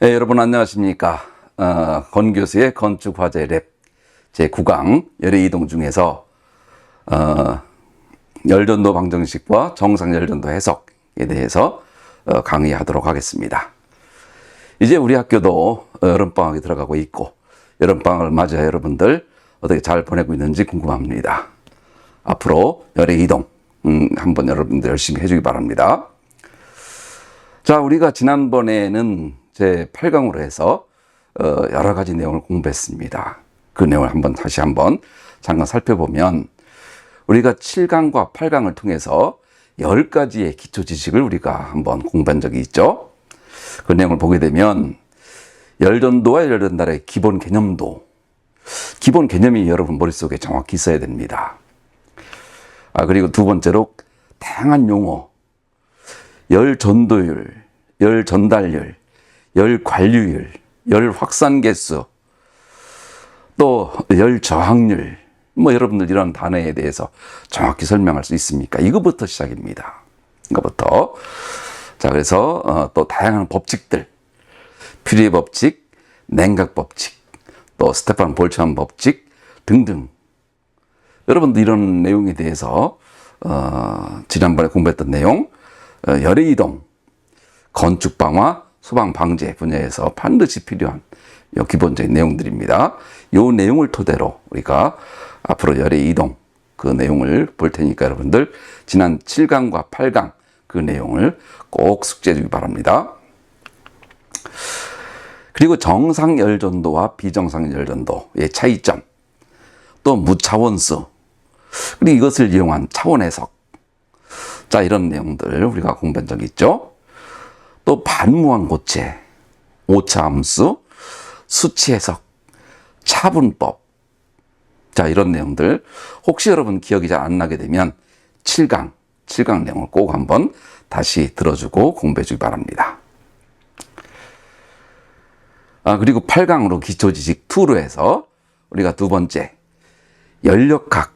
네, 여러분 안녕하십니까. 권 교수의 건축화재 랩 제9강 열의 이동 중에서 열전도 방정식과 정상 열전도 해석에 대해서 강의하도록 하겠습니다. 이제 우리 학교도 여름방학이 들어가고 있고, 여름방학을 맞이해 여러분들 어떻게 잘 보내고 있는지 궁금합니다. 앞으로 열의 이동 한번 여러분들 열심히 해주기 바랍니다. 자, 우리가 지난번에는 제 8강으로 해서 여러 가지 내용을 공부했습니다. 그 내용을 다시 한번 잠깐 살펴보면, 우리가 7강과 8강을 통해서 10가지의 기초 지식을 우리가 한번 공부한 적이 있죠. 그 내용을 보게 되면 열전도와 열전달의 기본 개념도, 기본 개념이 여러분 머릿속에 정확히 있어야 됩니다. 그리고 두 번째로 다양한 용어, 열전도율, 열전달률, 열관류율, 열확산개수, 또 열저항률, 여러분들 이런 단어에 대해서 정확히 설명할 수 있습니까? 이거부터 시작입니다. 이거부터. 자, 그래서 또 다양한 법칙들, 퓨리의 법칙, 냉각 법칙, 또 스테판 볼츠만 법칙 등등. 여러분들 이런 내용에 대해서 지난번에 공부했던 내용, 열의 이동, 건축 방화, 소방 방제 분야에서 반드시 필요한 요 기본적인 내용들입니다. 요 내용을 토대로 우리가 앞으로 열의 이동 그 내용을 볼 테니까 여러분들 지난 7강과 8강 그 내용을 꼭 숙지해 주기 바랍니다. 그리고 정상 열전도와 비정상 열전도의 차이점, 또 무차원수, 그리고 이것을 이용한 차원 해석, 자, 이런 내용들 우리가 공부한 적이 있죠. 또 반무한 고체, 오차함수, 수치 해석, 차분법, 자, 이런 내용들 혹시 여러분 기억이 잘 안 나게 되면 7강 내용을 꼭 한번 다시 들어주고 공부해 주기 바랍니다. 그리고 8강으로 기초지식 2로 해서 우리가 두 번째 열역학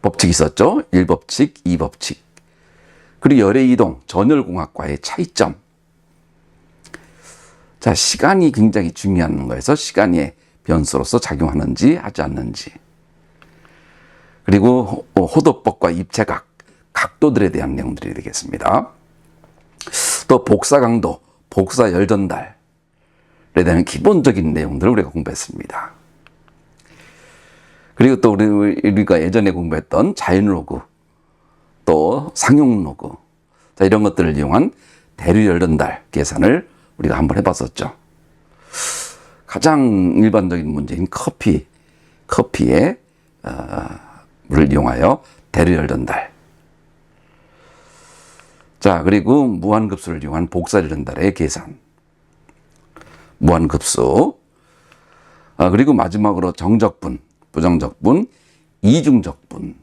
법칙이 있었죠. 1법칙, 2법칙. 그리고 열의 이동, 전열공학과의 차이점. 자, 시간이 굉장히 중요한 거에서 시간의 변수로서 작용하는지 하지 않는지. 그리고 호도법과 입체각, 각도들에 대한 내용들이 되겠습니다. 또 복사 강도, 복사 열전달에 대한 기본적인 내용들을 우리가 공부했습니다. 그리고 또 우리가 예전에 공부했던 자연로그, 또 상용로그, 자, 이런 것들을 이용한 대류 열전달 계산을 우리가 한번 해봤었죠. 가장 일반적인 문제인 커피의 물을 이용하여 대류 열전달. 자, 그리고 무한급수를 이용한 복사 열전달의 계산. 무한급수. 그리고 마지막으로 정적분, 부정적분, 이중적분.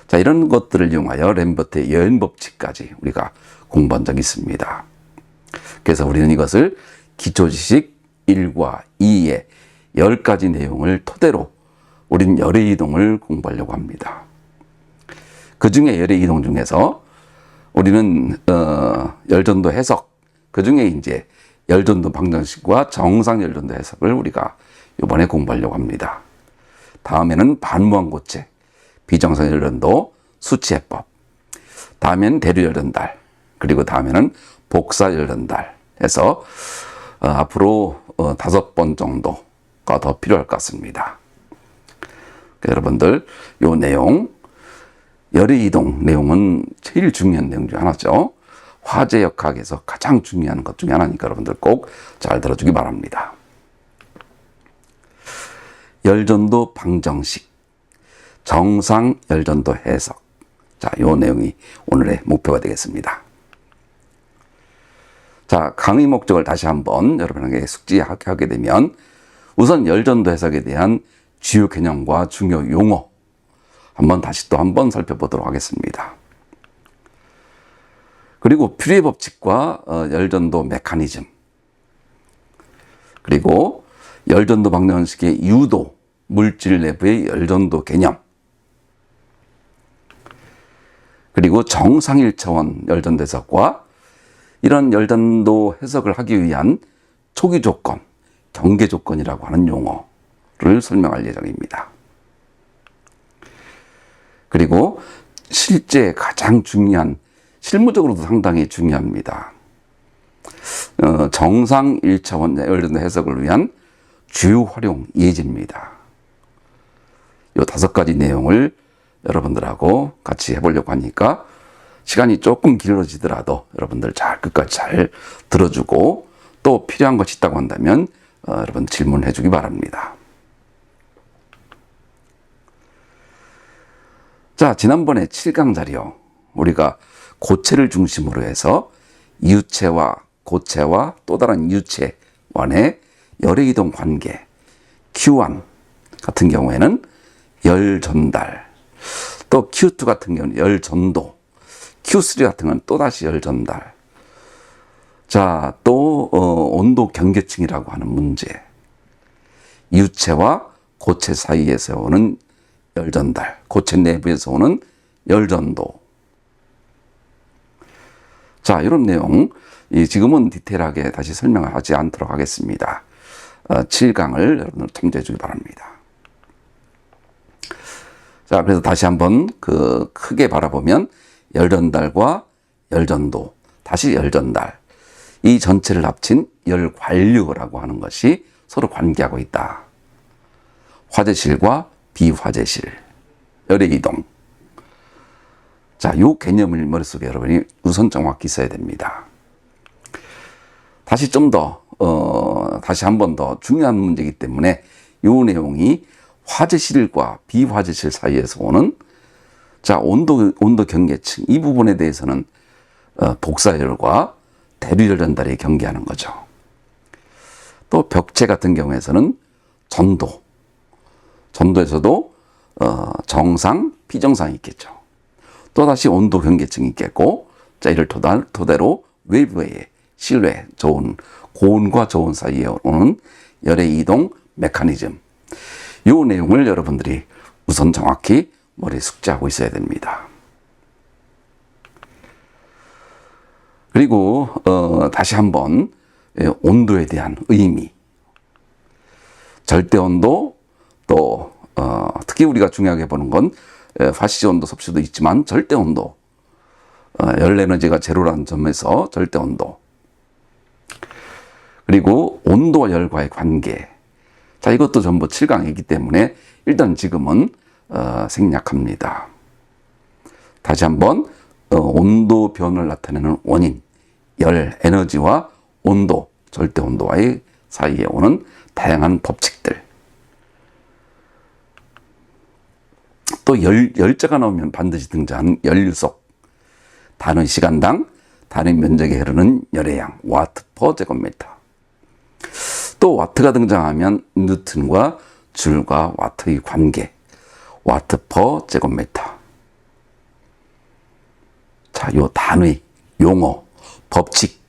자, 이런 것들을 이용하여 램버트의 여연법칙까지 우리가 공부한 적이 있습니다. 그래서 우리는 이것을 기초지식 1과 2의 10가지 내용을 토대로 우리는 열의 이동을 공부하려고 합니다. 그 중에 열의 이동 중에서 우리는 열전도 해석, 그 중에 이제 열전도 방정식과 정상 열전도 해석을 우리가 이번에 공부하려고 합니다. 다음에는 반무한 고체, 비정상 열전도, 수치해법, 다음에는 대류 열전달, 그리고 다음에는 복사 열전달 해서 앞으로 5번 정도가 더 필요할 것 같습니다. 여러분들 요 내용, 열의 이동 내용은 제일 중요한 내용 중 하나죠. 화재역학에서 가장 중요한 것 중에 하나니까 여러분들 꼭 잘 들어주기 바랍니다. 열전도 방정식, 정상 열전도 해석, 자, 요 내용이 오늘의 목표가 되겠습니다. 자, 강의 목적을 다시 한번 여러분에게 숙지하게 되면, 우선 열전도 해석에 대한 주요 개념과 중요 용어 다시 또 한번 살펴보도록 하겠습니다. 그리고 퓨리의 법칙과 열전도 메커니즘, 그리고 열전도 방정식의 유도, 물질 내부의 열전도 개념, 그리고 정상 1차원 열전도 해석과 이런 열전도 해석을 하기 위한 초기 조건, 경계 조건이라고 하는 용어를 설명할 예정입니다. 그리고 실제 가장 중요한, 실무적으로도 상당히 중요합니다. 정상 1차원 열전도 해석을 위한 주요 활용 예제입니다. 이 5가지 내용을 여러분들하고 같이 해보려고 하니까 시간이 조금 길어지더라도 여러분들 끝까지 잘 들어주고 또 필요한 것이 있다고 한다면 여러분 질문해 주기 바랍니다. 자, 지난번에 7강 자료 우리가 고체를 중심으로 해서 유체와 고체와 또 다른 유체원의 열의 이동 관계 Q1 같은 경우에는 열 전달, 또 Q2 같은 경우는 열 전도, Q3 같은 경우는 또다시 열 전달. 자, 또 온도 경계층이라고 하는 문제, 유체와 고체 사이에서 오는 열 전달, 고체 내부에서 오는 열 전도. 자, 이런 내용 지금은 디테일하게 다시 설명을 하지 않도록 하겠습니다. 7강을 여러분들 참조해 주기 바랍니다. 자, 그래서 다시 한번 크게 바라보면 열전달과 열전도, 다시 열전달, 이 전체를 합친 열관류라고 하는 것이 서로 관계하고 있다. 화재실과 비화재실, 열의 이동. 자, 이 개념을 머릿속에 여러분이 우선 정확히 써야 됩니다. 다시 다시 한 번 더 중요한 문제이기 때문에 이 내용이 화재실과 비화재실 사이에서 오는 온도 경계층, 이 부분에 대해서는 복사열과 대류열 전달이 경계하는 거죠. 또 벽체 같은 경우에서는 전도에서도 정상, 비정상이 있겠죠. 또다시 온도 경계층이 있겠고, 자, 이를 토대로 외부의 실외, 고온과 저온 사이에 오는 열의 이동 메커니즘, 이 내용을 여러분들이 우선 정확히 머리에 숙지하고 있어야 됩니다. 그리고 다시 한번 온도에 대한 의미, 절대온도, 또 특히 우리가 중요하게 보는 건 화시온도, 섭씨도 있지만 절대온도, 열 에너지가 제로라는 점에서 절대온도, 그리고 온도와 열과의 관계. 자, 이것도 전부 7강이기 때문에 일단 지금은 생략합니다. 다시 한번 온도 변화를 나타내는 원인, 열 에너지와 온도, 절대 온도와의 사이에 오는 다양한 법칙들. 또 열자가 나오면 반드시 등장하는 열유속, 단위 시간당 단위 면적에 흐르는 열의 양, 와트 퍼 제곱미터. 또 와트가 등장하면 뉴턴과 줄과 와트의 관계, 와트 퍼 제곱미터. 자, 요 단위, 용어, 법칙.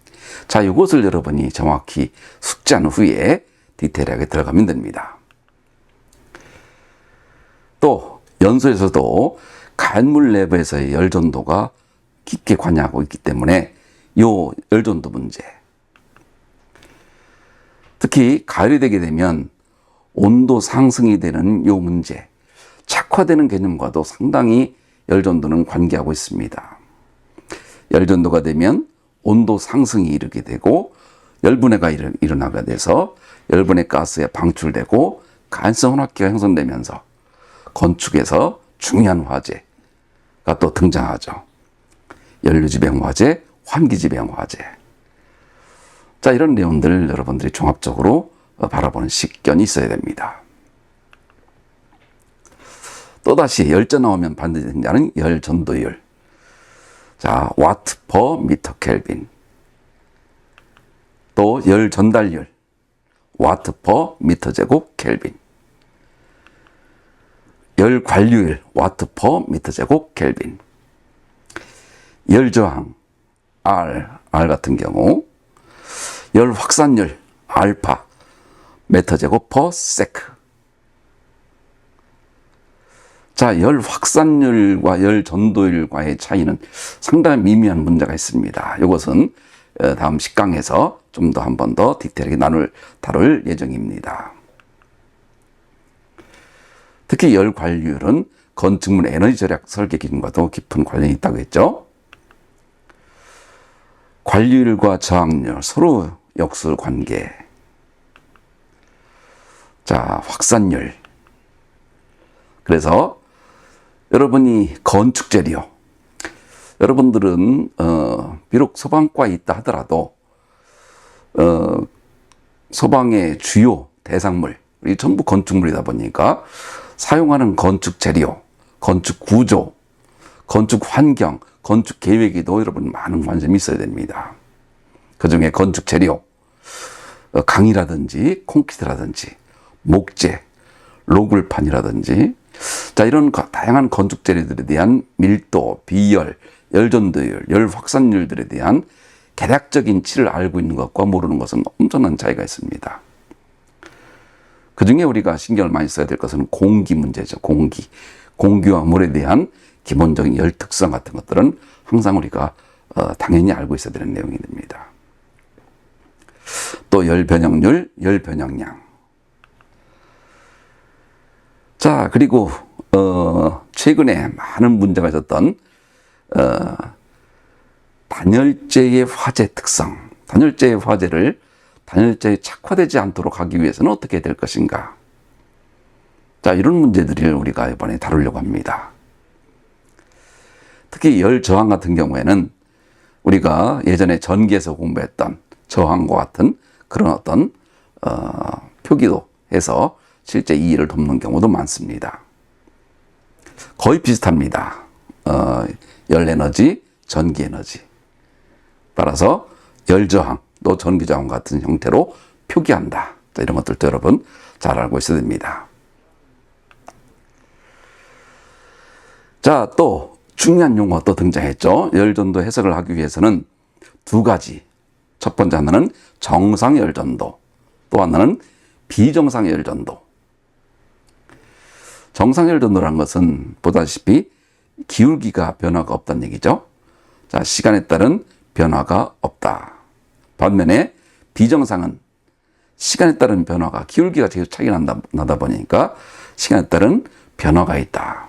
자, 이것을 여러분이 정확히 숙지한 후에 디테일하게 들어가면 됩니다. 또 연소에서도 간물 내부에서의 열전도가 깊게 관여하고 있기 때문에 요 열전도 문제, 특히 가을이 되게 되면 온도 상승이 되는 요 문제, 착화되는 개념과도 상당히 열전도는 관계하고 있습니다. 열전도가 되면 온도 상승이 이르게 되고 열분해가 일어나게 돼서 열분해 가스에 방출되고 간성 혼합기가 형성되면서 건축에서 중요한 화재가 또 등장하죠. 연료지병 화재, 환기지병 화재. 자, 이런 내용들을 여러분들이 종합적으로 바라보는 식견이 있어야 됩니다. 또다시 열전 나오면 반드시 등장하는 열전도율. 자, 와트 퍼 미터 켈빈. 또 열전달률. 와트 퍼 미터 제곱 켈빈. 열관류율. 와트 퍼 미터 제곱 켈빈. 열저항. R 같은 경우. 열 확산율 알파 메터 제곱 퍼 세크. 자, 열 확산율과 열 전도율과의 차이는 상당히 미미한 문제가 있습니다. 이것은 다음 10강에서 좀 더 한 번 더 디테일하게 다룰 예정입니다. 특히 열 관리율은 건축물 에너지 절약 설계 기준과도 깊은 관련이 있다고 했죠. 관리율과 저항률, 서로 역수 관계. 자, 확산율. 그래서 여러분이 건축 재료, 여러분들은 비록 소방과에 있다 하더라도 소방의 주요 대상물, 이 전부 건축물이다 보니까 사용하는 건축 재료, 건축 구조, 건축 환경, 건축 계획에도 여러분 많은 관심이 있어야 됩니다. 그중에 건축 재료, 강이라든지 콘크리트라든지 목재, 로글판이라든지 자, 이런 다양한 건축 재료들에 대한 밀도, 비열, 열전도율, 열 확산율들에 대한 개략적인 치를 알고 있는 것과 모르는 것은 엄청난 차이가 있습니다. 그 중에 우리가 신경을 많이 써야 될 것은 공기 문제죠. 공기와 물에 대한 기본적인 열 특성 같은 것들은 항상 우리가 당연히 알고 있어야 되는 내용이 됩니다. 또 열 변형률, 열 변형량. 자, 그리고 최근에 많은 문제가 있었던 단열재의 화재 특성. 단열재의 화재를 단열재에 착화되지 않도록 하기 위해서는 어떻게 해야 될 것인가. 자, 이런 문제들을 우리가 이번에 다루려고 합니다. 특히 열 저항 같은 경우에는 우리가 예전에 전기에서 공부했던 저항과 같은 그런 어떤 표기도 해서 실제 이해를 돕는 경우도 많습니다. 거의 비슷합니다. 열에너지, 전기에너지. 따라서 열저항, 또 전기저항 같은 형태로 표기한다. 자, 이런 것들도 여러분 잘 알고 있어야 됩니다. 자, 또 중요한 용어 또 등장했죠. 열전도 해석을 하기 위해서는 두 가지. 첫 번째 하나는 정상 열전도, 또 하나는 비정상 열전도. 정상 열전도라는 것은 보다시피 기울기가 변화가 없다는 얘기죠. 자, 시간에 따른 변화가 없다. 반면에 비정상은 시간에 따른 변화가, 기울기가 계속 차이가 나다 보니까 시간에 따른 변화가 있다.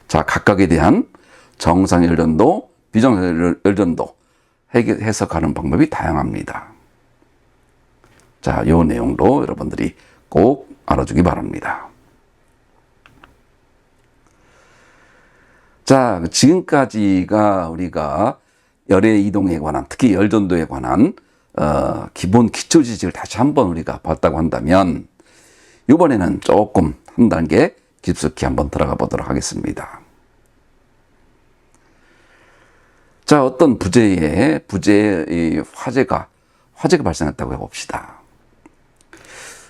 자, 각각에 대한 정상 열전도, 비정상 열전도 해석하는 방법이 다양합니다. 자, 이 내용도 여러분들이 꼭 알아주기 바랍니다. 자, 지금까지가 우리가 열의 이동에 관한, 특히 열전도에 관한 기본 기초 지식을 다시 한번 우리가 봤다고 한다면 이번에는 조금 한 단계 깊숙이 한번 들어가 보도록 하겠습니다. 자, 어떤 부재에 화재가 발생했다고 해봅시다.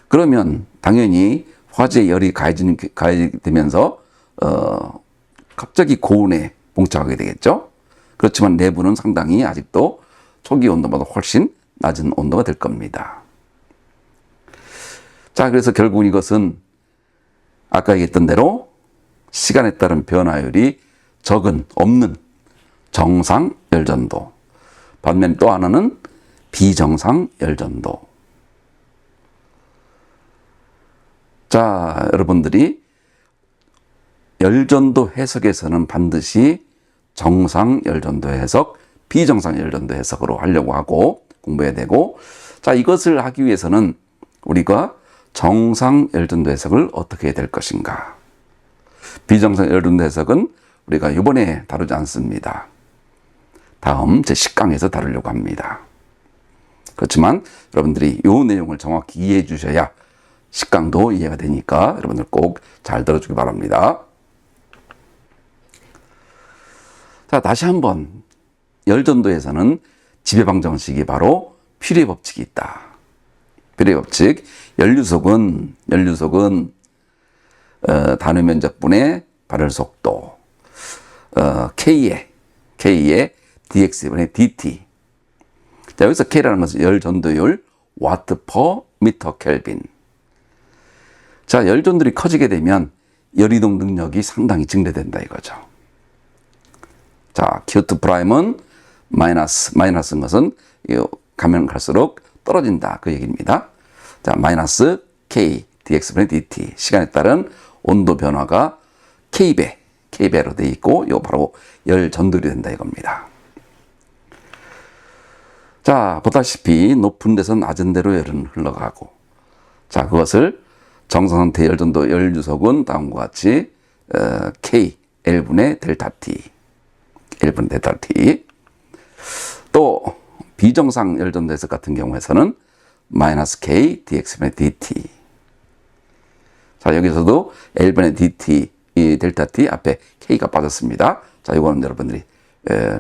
그러면 당연히 화재 열이 가해지면서 갑자기 고온에 봉착하게 되겠죠. 그렇지만 내부는 상당히 아직도 초기 온도보다 훨씬 낮은 온도가 될 겁니다. 자, 그래서 결국 이것은 아까 얘기했던 대로 시간에 따른 변화율이 없는 정상 열전도, 반면 또 하나는 비정상 열전도. 자, 여러분들이 열전도 해석에서는 반드시 정상 열전도 해석, 비정상 열전도 해석으로 하려고 하고 공부해야 되고, 자, 이것을 하기 위해서는 우리가 정상 열전도 해석을 어떻게 해야 될 것인가. 비정상 열전도 해석은 우리가 이번에 다루지 않습니다. 다음 제 10강에서 다루려고 합니다. 그렇지만 여러분들이 이 내용을 정확히 이해해 주셔야 10강도 이해가 되니까 여러분들 꼭 잘 들어주기 바랍니다. 자, 다시 한번 열전도에서는 지배방정식이 바로 필요의 법칙이 있다. 필요의 법칙, 연료속은 단위 면적분의 발열 속도, K의 dx분의 dt. 자, 여기서 K라는 것은 열전도율 와트 퍼 미터 켈빈. 자, 열전도율이 커지게 되면 열이동 능력이 상당히 증대된다 이거죠. 자, Q2 프라임은 마이너스인 것은 가면 갈수록 떨어진다 그 얘기입니다. 자, 마이너스 K dx분의 dt 시간에 따른 온도 변화가 K배로 되어 있고 이거 바로 열 전도율이 된다 이겁니다. 자, 보다시피 높은 데서 낮은 데로 열은 흘러가고, 자, 그것을 정상 상태 열 전도 열 유속은 다음과 같이 K L분의 델타 T 또 비정상 열 전도 해석 같은 경우에서는 마이너스 K dx분의 dt. 자, 여기서도 L분의 dt 이 델타 T 앞에 K가 빠졌습니다. 자, 이거는 여러분들이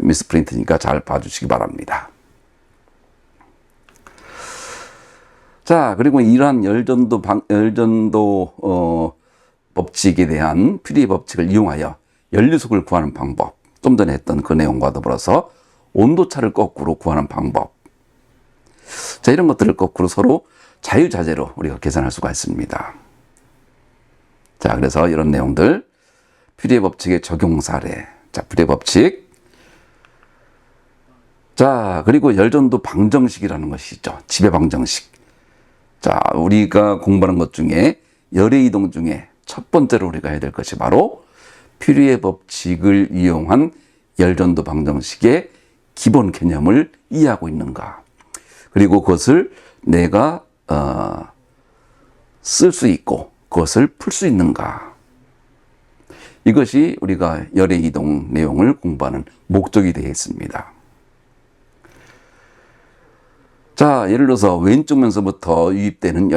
미스프린트니까 잘 봐주시기 바랍니다. 자, 그리고 이러한 열전도 법칙에 대한 퓨리의 법칙을 이용하여 연료속을 구하는 방법, 좀 전에 했던 그 내용과 더불어서 온도차를 거꾸로 구하는 방법. 자, 이런 것들을 거꾸로 서로 자유자재로 우리가 계산할 수가 있습니다. 자, 그래서 이런 내용들, 퓨리의 법칙의 적용 사례. 자, 퓨리의 법칙. 자, 그리고 열전도 방정식이라는 것이 있죠. 지배 방정식. 자, 우리가 공부하는 것 중에 열의 이동 중에 첫 번째로 우리가 해야 될 것이 바로 퓨리의 법칙을 이용한 열전도 방정식의 기본 개념을 이해하고 있는가. 그리고 그것을 내가 쓸 수 있고 그것을 풀 수 있는가. 이것이 우리가 열의 이동 내용을 공부하는 목적이 되어 있습니다. 자, 예를 들어서 왼쪽 면서부터 유입되는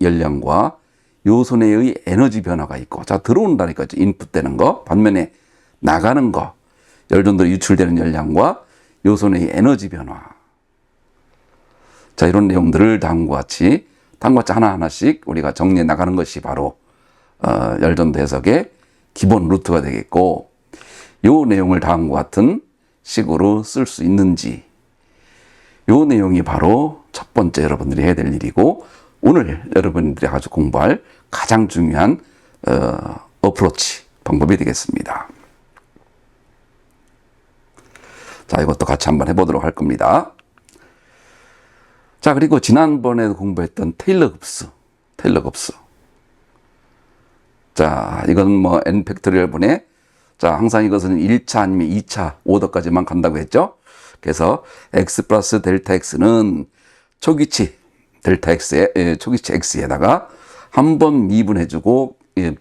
열량과 요소 내의 에너지 변화가 있고, 자, 들어온다니까 인풋되는 거, 반면에 나가는 거, 열전도로 유출되는 열량과 요소 내의 에너지 변화. 자, 이런 내용들을 다음과 같이 하나하나씩 우리가 정리해 나가는 것이 바로 열전도 해석의 기본 루트가 되겠고, 요 내용을 다음과 같은 식으로 쓸 수 있는지, 요 내용이 바로 첫 번째 여러분들이 해야 될 일이고, 오늘 여러분들이 아주 공부할 가장 중요한 어프로치 방법이 되겠습니다. 자, 이것도 같이 한번 해보도록 할 겁니다. 자, 그리고 지난번에도 공부했던 테일러 급수. 자, 이건 뭐 n 팩토리얼 분의, 자, 항상 이것은 1차 아니면 2차 오더까지만 간다고 했죠. 그래서 x 플러스 델타 x는 초기치 델타 x에, 초기치 x에다가 한 번 미분해주고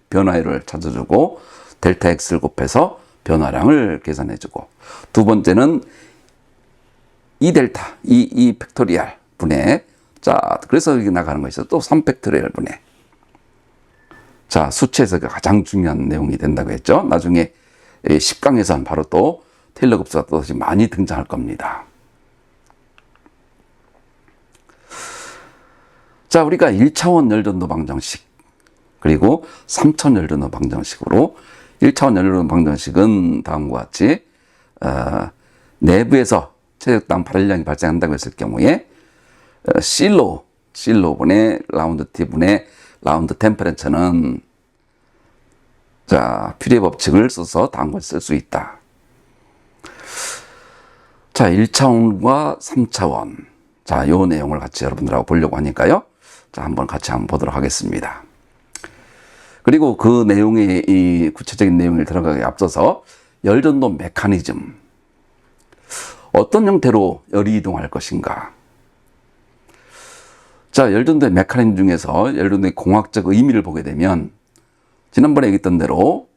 변화율을 찾아주고 델타 x를 곱해서 변화량을 계산해주고, 두 번째는 이 델타, 이 팩토리얼 분의, 자, 그래서 여기 나가는 것이 또 3팩토리얼 분의, 자, 수치에서 가장 중요한 내용이 된다고 했죠. 나중에 10강에서는 바로 또 테일러 급수가 또 다시 많이 등장할 겁니다. 자, 우리가 1차원 열전도 방정식, 그리고 3차원 열전도 방정식으로, 1차원 열전도 방정식은 다음과 같이 내부에서 최적당 발열량이 발생한다고 했을 경우에 실로 분의 라운드 T 분의 라운드 템퍼레처는, 자, 퓨리의 법칙을 써서 다음과 같이 쓸 수 있다. 자, 1차원과 3차원. 자, 요 내용을 같이 여러분들하고 보려고 하니까요. 자, 한번 같이 한번 보도록 하겠습니다. 그리고 그 내용의 이 구체적인 내용을 들어가기 앞서서 열전도 메커니즘. 어떤 형태로 열이 이동할 것인가. 자, 열전도의 메커니즘 중에서 열전도의 공학적 의미를 보게 되면, 지난번에 얘기했던 대로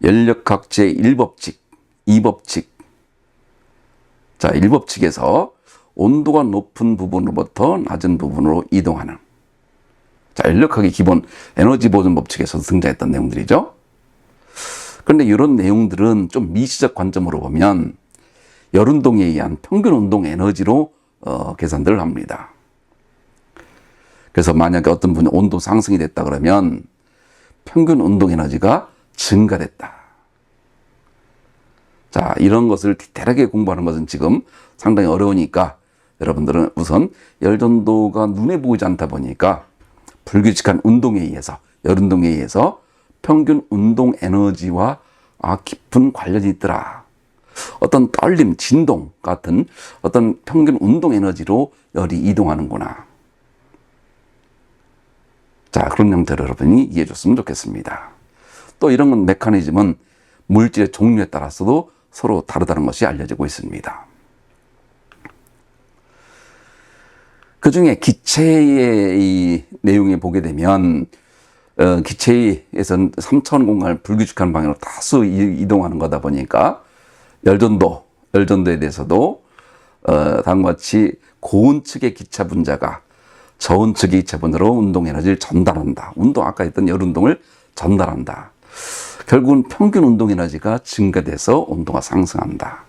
연력학 제1법칙, 2법칙. 자, 1법칙에서 온도가 높은 부분으로부터 낮은 부분으로 이동하는, 자, 연력학의 기본 에너지 보존 법칙에서 등장했던 내용들이죠. 그런데 이런 내용들은 좀 미시적 관점으로 보면 열운동에 의한 평균 운동 에너지로 계산들을 합니다. 그래서 만약에 어떤 분이 온도 상승이 됐다 그러면 평균 운동 에너지가 증가됐다. 자, 이런 것을 디테일하게 공부하는 것은 지금 상당히 어려우니까 여러분들은 우선 열전도가 눈에 보이지 않다 보니까 불규칙한 운동에 의해서, 열운동에 의해서 평균 운동 에너지와 깊은 관련이 있더라. 어떤 떨림, 진동 같은 어떤 평균 운동 에너지로 열이 이동하는구나. 자, 그런 형태로 여러분이 이해해 줬으면 좋겠습니다. 또 이런 건 메커니즘은 물질의 종류에 따라서도 서로 다르다는 것이 알려지고 있습니다. 그 중에 기체의 이 내용에 보게 되면 기체에서는 3차원 공간을 불규칙한 방향으로 다수 이동하는 거다 보니까 열전도에 대해서도 다음과 같이 고온측의 기차 분자가 저온측의 기차 분자로 운동 에너지를 전달한다. 아까 했던 열 운동을 전달한다. 결국은 평균 운동 에너지가 증가돼서 온도가 상승한다.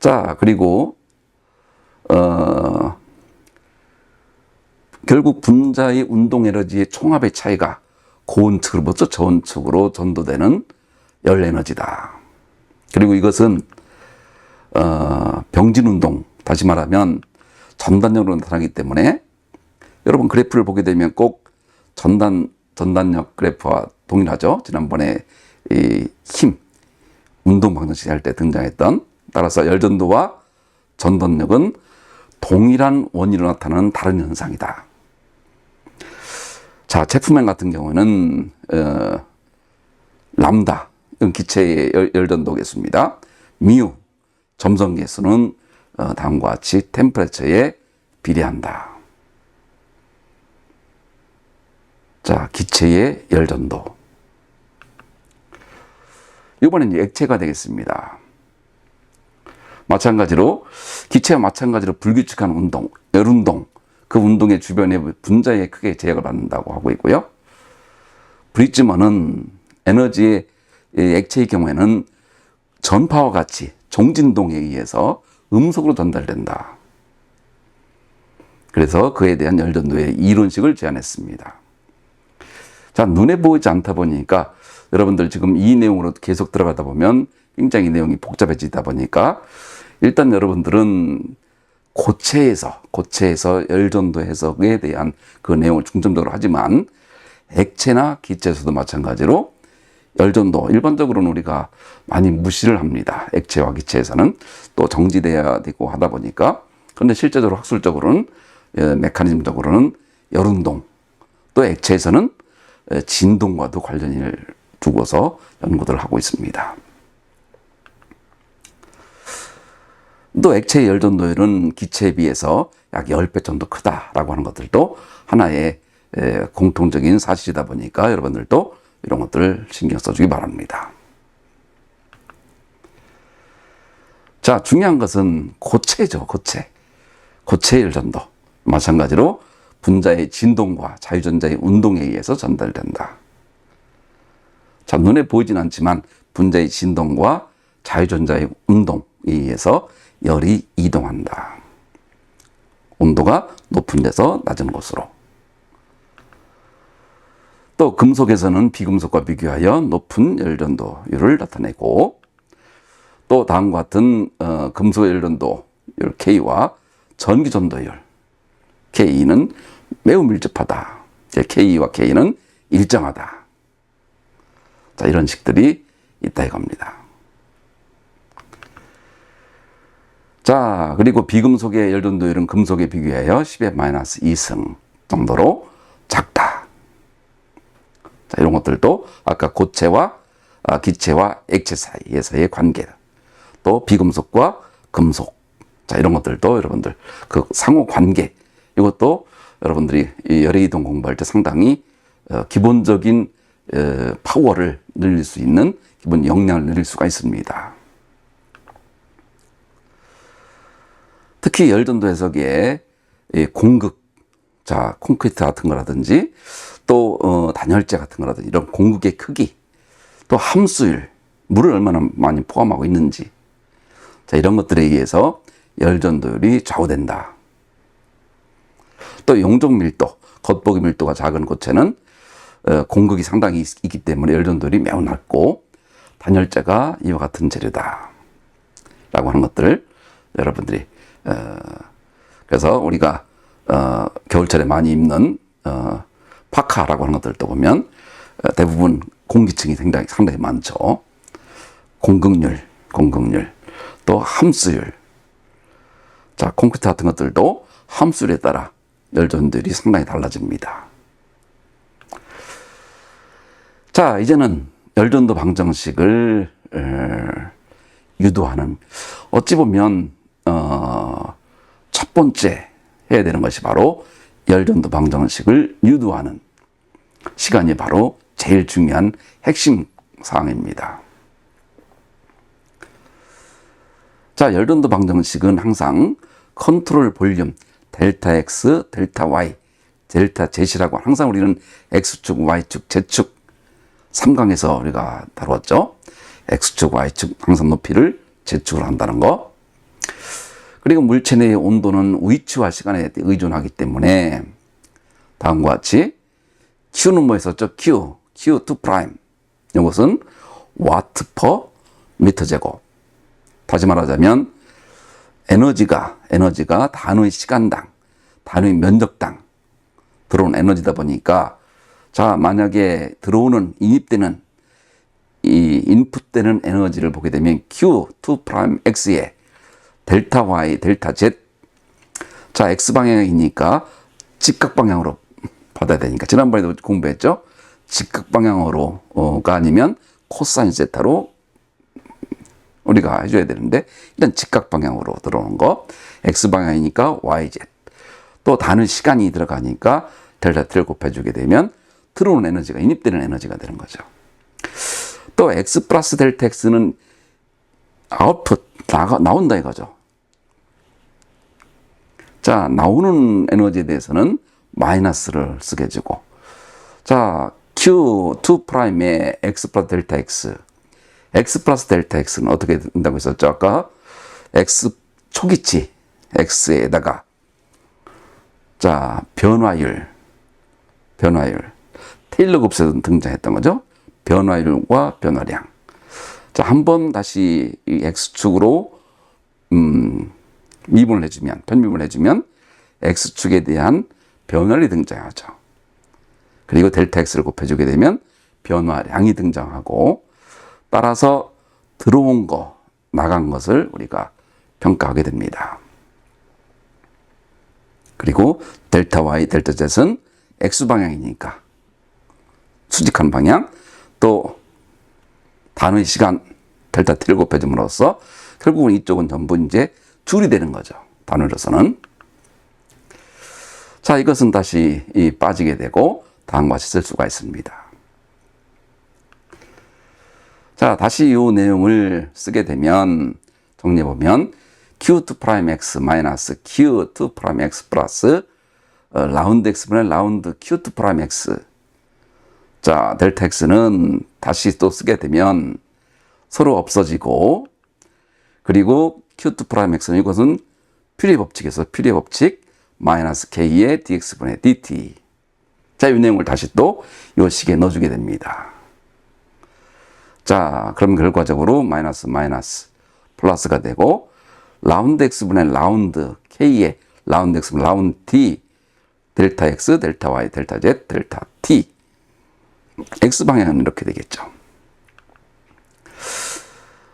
자, 그리고 결국 분자의 운동 에너지의 총합의 차이가 고온측으로부터 저온측으로 전도되는 열 에너지다. 그리고 이것은 병진 운동, 다시 말하면 전단력으로 나타나기 때문에 여러분 그래프를 보게 되면 꼭 전단력 그래프와 동일하죠. 지난번에 이 힘, 운동 방정식 할 때 등장했던, 따라서 열전도와 전단력은 동일한 원인으로 나타나는 다른 현상이다. 자, 제품행 같은 경우는 람다, 이건 기체의 열전도 개수입니다. 미우, 점성 개수는 다음과 같이 템퍼레처에 비례한다. 자, 기체의 열전도. 이번엔 이제 액체가 되겠습니다. 마찬가지로 기체와 마찬가지로 불규칙한 운동, 열운동, 그 운동의 주변에 분자에 크게 제약을 받는다고 하고 있고요. 브리즈먼은 에너지의 액체의 경우에는 전파와 같이 종진동에 의해서 음속으로 전달된다. 그래서 그에 대한 열전도의 이론식을 제안했습니다. 자, 눈에 보이지 않다 보니까 여러분들 지금 이 내용으로 계속 들어가다 보면 굉장히 내용이 복잡해지다 보니까 일단 여러분들은 고체에서 열전도 해석에 대한 그 내용을 중점적으로 하지만 액체나 기체에서도 마찬가지로 열전도, 일반적으로는 우리가 많이 무시를 합니다. 액체와 기체에서는 또 정지돼야 되고 하다 보니까. 그런데 실제적으로 학술적으로는, 메커니즘적으로는 열운동, 또 액체에서는 진동과도 관련을 두고서 연구들을 하고 있습니다. 또 액체의 열전도율은 기체에 비해서 약 10배 정도 크다라고 하는 것들도 하나의 공통적인 사실이다 보니까 여러분들도 이런 것들을 신경 써주기 바랍니다. 자, 중요한 것은 고체죠, 고체. 고체의 열전도. 마찬가지로 분자의 진동과 자유전자의 운동에 의해서 전달된다. 자, 눈에 보이진 않지만 분자의 진동과 자유전자의 운동에 의해서 열이 이동한다. 온도가 높은 데서 낮은 곳으로. 또 금속에서는 비금속과 비교하여 높은 열전도율을 나타내고, 또 다음과 같은 금속의 열전도율 K와 전기전도율 K는 매우 밀접하다. K와 K는 일정하다. 자, 이런 식들이 있다 이겁니다. 자, 그리고 비금속의 열전도율은 금속에 비교하여 10의 -2승 정도로 작다. 자, 이런 것들도 아까 고체와 기체와 액체 사이에서의 관계, 또 비금속과 금속, 자, 이런 것들도 여러분들 그 상호 관계, 이것도 여러분들이 이 열의 이동 공부할 때 상당히 기본적인 파워를 늘릴 수 있는, 기본 역량을 늘릴 수가 있습니다. 특히 열전도 해석에 공극, 자, 콘크리트 같은 거라든지 또 단열재 같은 거라든지 이런 공극의 크기, 또 함수율, 물을 얼마나 많이 포함하고 있는지, 자, 이런 것들에 의해서 열전도율이 좌우된다. 또 용적 밀도, 겉보기 밀도가 작은 고체는 공극이 상당히 있기 때문에 열전도율이 매우 낮고, 단열재가 이와 같은 재료다 라고 하는 것들을 여러분들이 그래서 우리가 겨울철에 많이 입는 파카라고 하는 것들도 보면 대부분 공기층이 상당히 많죠. 공극률, 또 함수율. 자, 콘크리트 같은 것들도 함수율에 따라 열전율이 상당히 달라집니다. 자, 이제는 열전도 방정식을 유도하는, 어찌 보면 첫 번째 해야 되는 것이 바로 열전도 방정식을 유도하는 시간이 바로 제일 중요한 핵심 사항입니다. 자, 열전도 방정식은 항상 컨트롤 볼륨 델타 X, 델타 Y, 델타 Z라고 항상 우리는 X축, Y축, Z축 3강에서 우리가 다루었죠. X축, Y축 항상 높이를 Z축으로 한다는 거. 그리고 물체 내의 온도는 위치와 시간에 의존하기 때문에 다음과 같이 Q는 뭐였었죠? Q2 프라임. 이것은 와트 퍼 미터 제곱. 다시 말하자면 에너지가 단위 시간당, 단위 면적당 들어온 에너지다 보니까, 자, 만약에 들어오는 인입되는 이 인풋되는 에너지를 보게 되면 Q2 프라임 X에 델타 Y, 델타 Z. 자, X 방향이니까 직각 방향으로 받아야 되니까 지난번에도 공부했죠. 직각 방향으로가 아니면 코사인 세타로 우리가 해줘야 되는데, 일단 직각 방향으로 들어오는 거. X 방향이니까 YZ. 또 다른 시간이 들어가니까 델타 T를 곱해주게 되면 들어오는 에너지가 인입되는 에너지가 되는 거죠. 또 X 플러스 델타 X는 아웃풋, 나온다 이거죠. 자, 나오는 에너지에 대해서는 마이너스를 쓰게 해주고, 자, Q2 프라임의 X 플러스 델타 X 플러스 델타 X는 어떻게 된다고 했었죠? 아까 X 초기치 X에다가, 자, 변화율 테일러 곱셈 등장했던 거죠. 변화율과 변화량. 자, 한번 다시 이 X축으로 편미분을 해주면 X축에 대한 변화율이 등장하죠. 그리고 델타 X를 곱해주게 되면 변화량이 등장하고, 따라서 들어온 거, 나간 것을 우리가 평가하게 됩니다. 그리고 델타 Y, 델타 Z는 X 방향이니까 수직한 방향, 또 단위 시간 델타 T를 곱해줌으로써 결국은 이쪽은 전부 이제 줄이 되는 거죠. 단위로서는. 자, 이것은 다시 빠지게 되고 다음과 같이 쓸 수가 있습니다. 자, 다시 이 내용을 쓰게 되면 정리해보면 Q2 프라임 X 마이너스 Q2 프라임 X 플러스 라운드 X분의 라운드 Q2 프라임 X. 자, 델타 X는 다시 또 쓰게 되면 서로 없어지고, 그리고 Q2 프라임 X는 이것은 퓨리에 법칙에서 퓨리에 법칙 마이너스 K의 dx분의 dt. 자, 이 내용을 다시 또 이 식에 넣어주게 됩니다. 자, 그럼 결과적으로 마이너스 플러스가 되고, 라운드 X분의 라운드 K의 라운드 X분의 라운드 D 델타 X, 델타 Y, 델타 Z, 델타 T. X방향은 이렇게 되겠죠.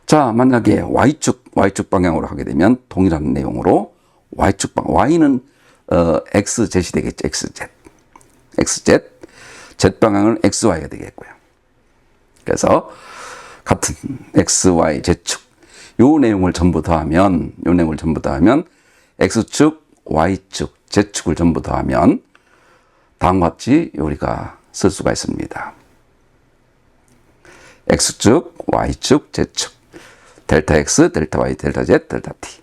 자, 만약에 Y축 방향으로 하게 되면 동일한 내용으로 Y축 방향, Y는 XZ이 되겠죠. XZ. Z방향은 XY가 되겠고요. 그래서 같은 XY, Z축 요 내용을 전부 더하면 X축, Y축, Z축을 전부 더하면 다음과 같이 우리가 쓸 수가 있습니다. X축, Y축, Z축 델타 X, 델타 Y, 델타 Z, 델타 T.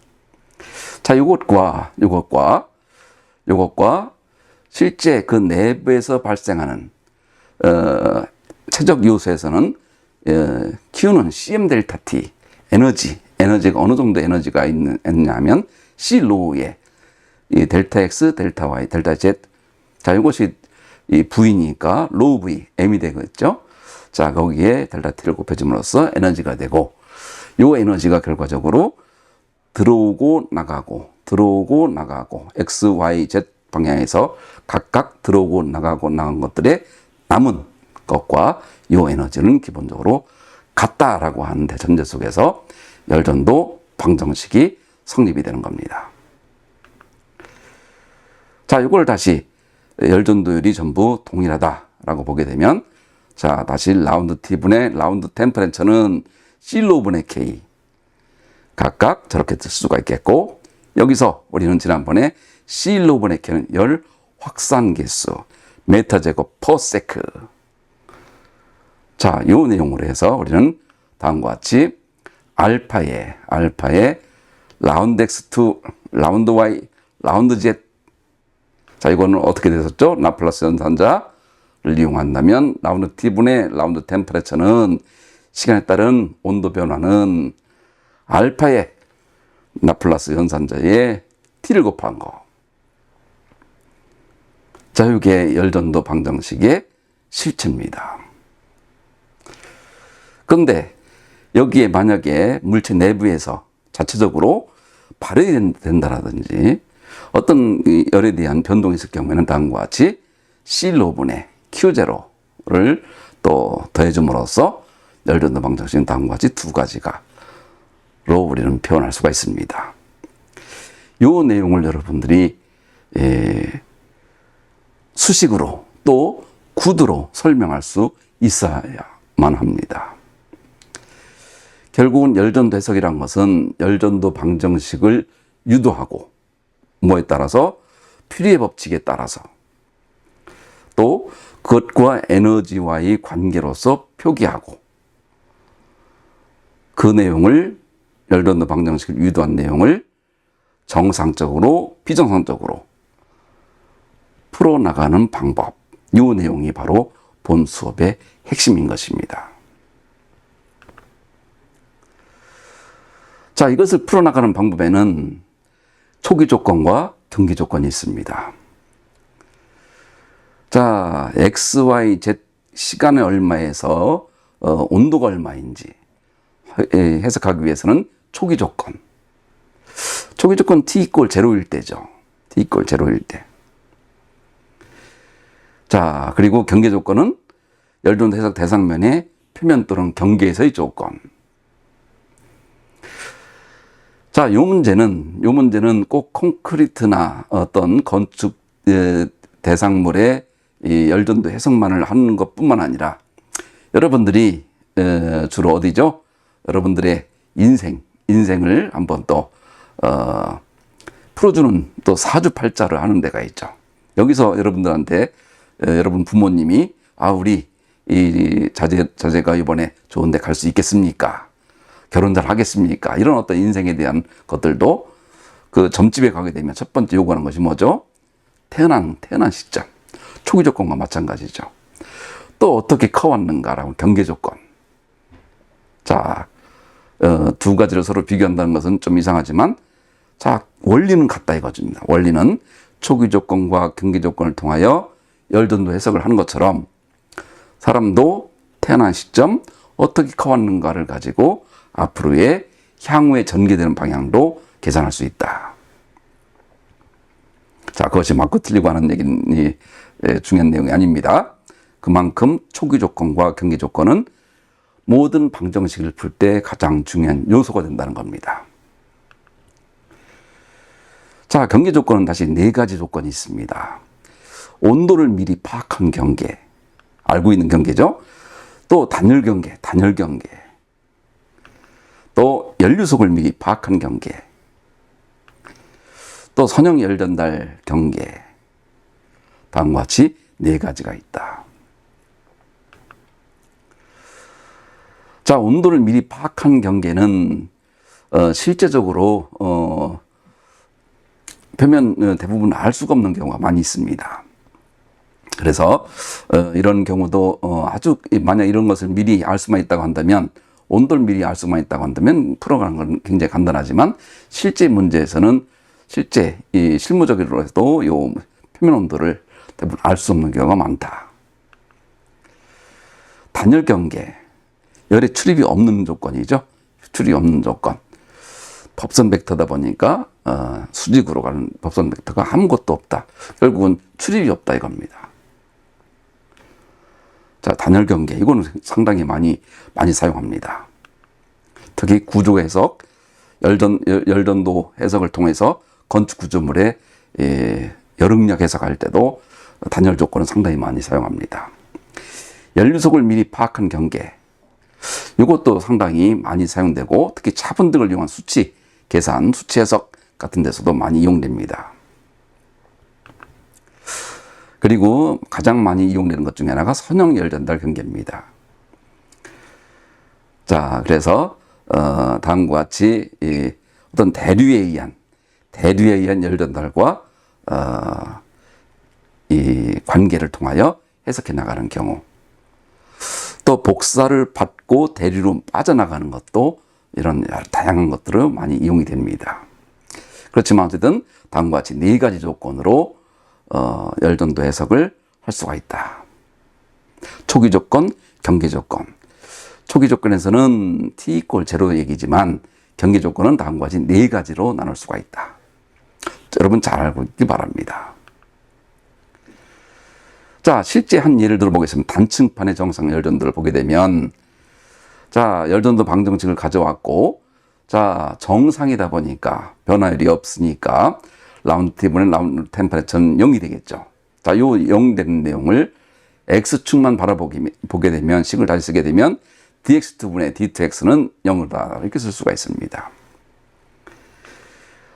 자, 요것과 실제 그 내부에서 발생하는 최적 요소에서는 Q는 CM 델타 T 에너지가 어느 정도 에너지가 있냐면 C 로우에 이 델타 X, 델타 Y, 델타 Z. 자, 이것이 이 V니까 로우 V M이 되겠죠. 자, 거기에 델타 T를 곱해줌으로써 에너지가 되고, 요 에너지가 결과적으로 들어오고 나가고 X, Y, Z 방향에서 각각 들어오고 나가고 나간 것들의 남은 것과 요 에너지는 기본적으로 같다라고 하는 대전제 속에서 열전도 방정식이 성립이 되는 겁니다. 자, 이걸 다시 열전도율이 전부 동일하다라고 보게 되면, 자, 다시 라운드 T분의 라운드 템퍼레처는 C5분의 K. 각각 저렇게 쓸 수가 있겠고, 여기서 우리는 지난번에 C5분의 K는 열 확산 개수, 메타 제곱 퍼 세크. 자, 이 내용으로 해서 우리는 다음과 같이 알파의 라운드 X2, 라운드 Y, 라운드 Z. 자, 이거는 어떻게 되었죠? 라플라스 연산자를 이용한다면 라운드 T분의 라운드 템퍼레처는 시간에 따른 온도 변화는 알파의 라플라스 연산자에 T를 곱한 거. 자, 이게 열전도 방정식의 실체입니다. 그런데 여기에 만약에 물체 내부에서 자체적으로 발현이 된다라든지 어떤 열에 대한 변동이 있을 경우에는 다음과 같이 C5분의 Q0를 또 더해줌으로써 열전도 방정식은 다음과 같이 두 가지가 로 우리는 표현할 수가 있습니다. 이 내용을 여러분들이 수식으로 또 구두로 설명할 수 있어야만 합니다. 결국은 열전도 해석이란 것은 열전도 방정식을 유도하고 뭐에 따라서 퓨리의 법칙에 따라서 또 그것과 에너지와의 관계로서 표기하고 그 내용을 열전도 방정식을 유도한 내용을 정상적으로 비정상적으로 풀어나가는 방법, 이 내용이 바로 본 수업의 핵심인 것입니다. 자, 이것을 풀어나가는 방법에는 초기 조건과 경기 조건이 있습니다. 자, X, Y, Z 시간의 얼마에서 온도가 얼마인지 해석하기 위해서는 초기 조건. 초기 조건 T = 0일 때죠. T = 0일 때. 자, 그리고 경계 조건은 열전도 해석 대상면의 표면 또는 경계에서의 조건. 자, 요 문제는 꼭 콘크리트나 어떤 건축 대상물의 이 열전도 해석만을 하는 것뿐만 아니라 여러분들이 주로 어디죠? 여러분들의 인생을 한번 또 풀어주는 또 사주팔자를 하는 데가 있죠. 여기서 여러분들한테 여러분 부모님이 우리 이 자제가 이번에 좋은 데 갈 수 있겠습니까? 결혼 잘 하겠습니까? 이런 어떤 인생에 대한 것들도 그 점집에 가게 되면 첫 번째 요구하는 것이 뭐죠? 태어난 시점. 초기 조건과 마찬가지죠. 또 어떻게 커왔는가라고 경계 조건. 자, 두 가지를 서로 비교한다는 것은 좀 이상하지만, 자, 원리는 같다 이거입니다. 원리는 초기 조건과 경계 조건을 통하여 열전도 해석을 하는 것처럼 사람도 태어난 시점, 어떻게 커왔는가를 가지고 앞으로의 향후에 전개되는 방향도 계산할 수 있다. 자, 그것이 맞고 틀리고 하는 얘기는 중요한 내용이 아닙니다. 그만큼 초기 조건과 경계 조건은 모든 방정식을 풀 때 가장 중요한 요소가 된다는 겁니다. 자, 경계 조건은 다시 네 가지 조건이 있습니다. 온도를 미리 파악한 경계, 알고 있는 경계죠. 또 단열 경계, 또 연료속을 미리 파악한 경계, 또 선형 열 전달 경계, 다음과 같이 네 가지가 있다. 자, 온도를 미리 파악한 경계는 실제적으로 표면 대부분 알 수가 없는 경우가 많이 있습니다. 그래서 이런 경우도 아주 만약 이런 것을 미리 알 수만 있다고 한다면, 온도를 미리 알 수만 있다고 한다면 풀어가는 건 굉장히 간단하지만, 실제 문제에서는 실제 이 실무적으로 해도 이 표면 온도를 대부분 알 수 없는 경우가 많다. 단열 경계, 열의 출입이 없는 조건이죠. 출입이 없는 조건. 법선 벡터다 보니까 수직으로 가는 법선 벡터가 아무것도 없다. 결국은 출입이 없다 이겁니다. 자, 단열 경계. 이거는 상당히 많이 사용합니다. 특히 구조 해석, 열전도 해석을 통해서 건축 구조물의 열응력 해석할 때도 단열 조건은 상당히 많이 사용합니다. 연료속을 미리 파악한 경계. 이것도 상당히 많이 사용되고, 특히 차분 등을 이용한 수치 계산, 수치 해석 같은 데서도 많이 이용됩니다. 그리고 가장 많이 이용되는 것 중에 하나가 선형 열 전달 경계입니다. 자, 그래서 다음과 같이 어떤 대류에 의한 열 전달과 이 관계를 통하여 해석해 나가는 경우, 또 복사를 받고 대류로 빠져나가는 것도 이런 다양한 것들을 많이 이용이 됩니다. 그렇지만 어쨌든 다음과 같이 네 가지 조건으로 열전도 해석을 할 수가 있다. 초기 조건, 경계 조건. 초기 조건에서는 t=0 얘기지만 경계 조건은 다음과 같이 네 가지로 나눌 수가 있다. 여러분 잘 알고 있기 바랍니다. 자, 실제 한 예를 들어보겠습니다. 단층판의 정상 열전도를 보게 되면, 자, 열전도 방정식을 가져왔고, 자, 정상이다 보니까 변화율이 없으니까 라운드 T분의 라운드 템퍼레처는 0이 되겠죠. 자, 요 0 되는 내용을 X축만 보게 되면, 식을 다시 쓰게 되면 dx2분의 d2x는 0이다. 이렇게 쓸 수가 있습니다.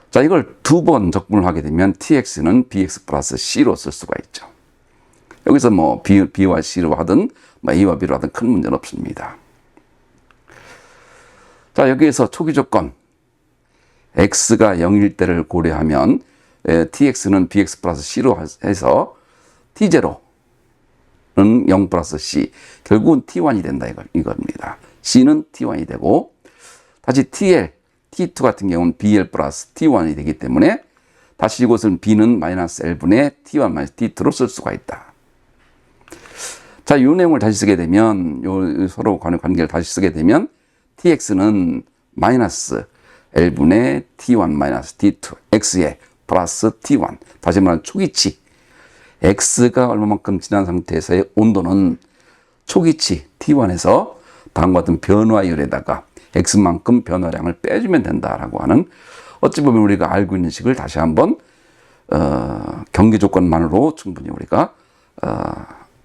자, 이걸 두 번 적분을 하게 되면 tx는 bx 플러스 c로 쓸 수가 있죠. 여기서 뭐 b와 c로 하든 뭐 a와 b로 하든 큰 문제는 없습니다. 자, 여기에서 초기 조건 x가 0일 때를 고려하면 tx는 bx 플러스 c로 해서 t0는 0 플러스 c, 결국은 t1이 된다 이겁니다. c는 t1이 되고, 다시 tl, t2 같은 경우는 bl 플러스 t1이 되기 때문에 다시 이것은 b는 마이너스 l분의 t1 마이너스 t2로 쓸 수가 있다. 자, 이 내용을 다시 쓰게 되면, 요 서로 간의 관계를 다시 쓰게 되면 tx는 마이너스 l분의 t1 마이너스 t2, x에 플러스 t1. 다시 말하면 초기치, x가 얼마만큼 지난 상태에서의 온도는 초기치 t1에서 다음과 같은 변화율에다가 x만큼 변화량을 빼주면 된다라고 하는, 어찌 보면 우리가 알고 있는 식을 다시 한번 경계 조건만으로 충분히 우리가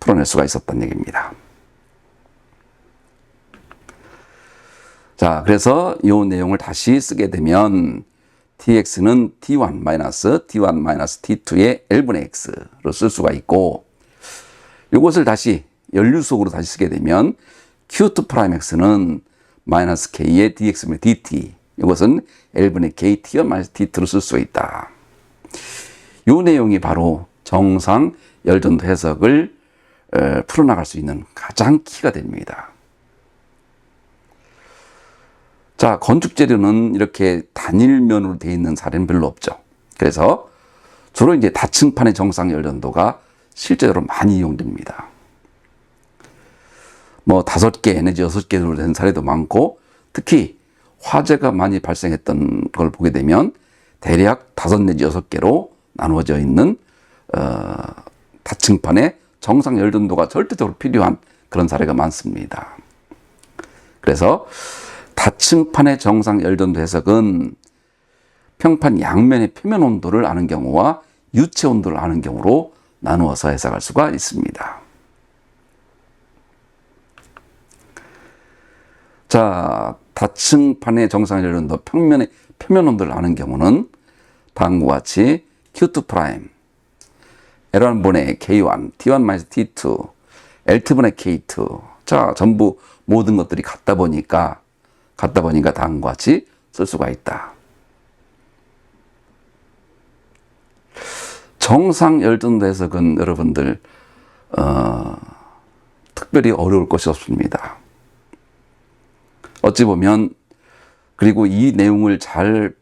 풀어낼 수가 있었던 얘기입니다. 자, 그래서 이 내용을 다시 쓰게 되면 tx는 t1 마이너스 t2의 l분의 x로 쓸 수가 있고, 이것을 다시 연류속으로 다시 쓰게 되면 q2'x는 마이너스 k의 dx분의 dt, 이것은 l분의 k t1 마이너스 t2로 쓸 수 있다. 이 내용이 바로 정상 열전도 해석을 풀어나갈 수 있는 가장 키가 됩니다. 자, 건축 재료는 이렇게 단일면으로 되어 있는 사례는 별로 없죠. 그래서 주로 이제 다층판의 정상 열전도가 실제로 많이 이용됩니다. 뭐 5개 내지 6개로 된 사례도 많고, 특히 화재가 많이 발생했던 걸 보게 되면 대략 5 내지 6개로 나누어져 있는 다층판의 정상 열전도가 절대적으로 필요한 그런 사례가 많습니다. 그래서 다층판의 정상 열전도 해석은 평판 양면의 표면 온도를 아는 경우와 유체 온도를 아는 경우로 나누어서 해석할 수가 있습니다. 자, 다층판의 정상 열전도 표면 온도를 아는 경우는 다음과 같이 Q2', L1분의 K1, T1-T2, L2분의 K2. 자, 전부 모든 것들이 같다 보니까 다음과 같이 쓸 수가 있다. 정상 열전도 해석은 여러분들 특별히 어려울 것이 없습니다. 어찌 보면, 그리고 이 내용을 잘